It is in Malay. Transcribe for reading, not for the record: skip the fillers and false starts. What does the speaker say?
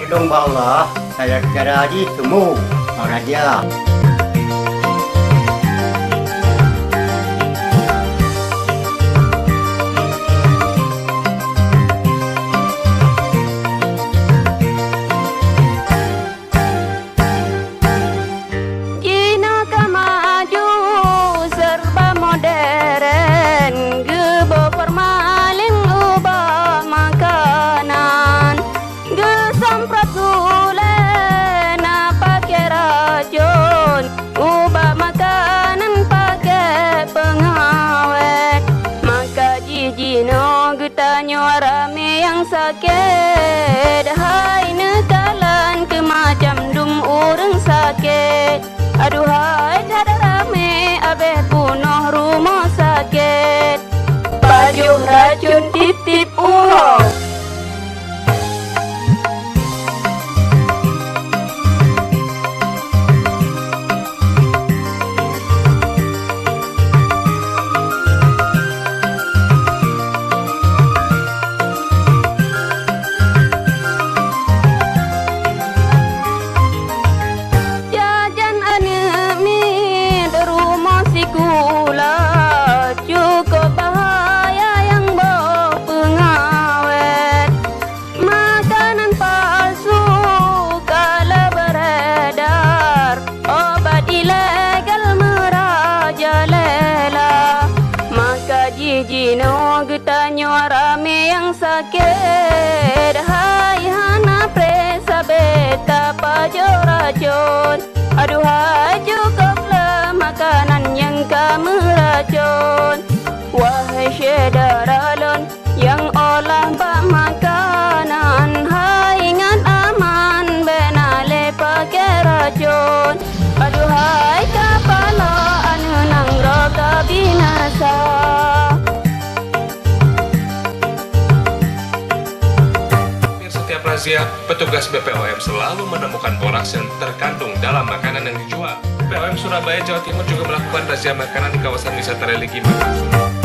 domba Allah, saya cara haji semua raja. Rame yang sakit, hai nekalan ke macam dum orang sakit. Aduhai tada rame abeh bunuh rumah sakit. Pajuh racun tip-tip ulo. Jino getanyo rame yang sakit, hai hana presa beta pajo racun. Aduhai cukuplah makanan yang kamu racun. Wahai syederalon yang olah bak makanan, hai ingat aman benale pakai racun. Aduhai kapalo anu nang roka binasa. Razia, petugas BPOM selalu menemukan borax yang terkandung dalam makanan yang dijual. BPOM Surabaya, Jawa Timur juga melakukan razia makanan di kawasan wisata religi Makassar.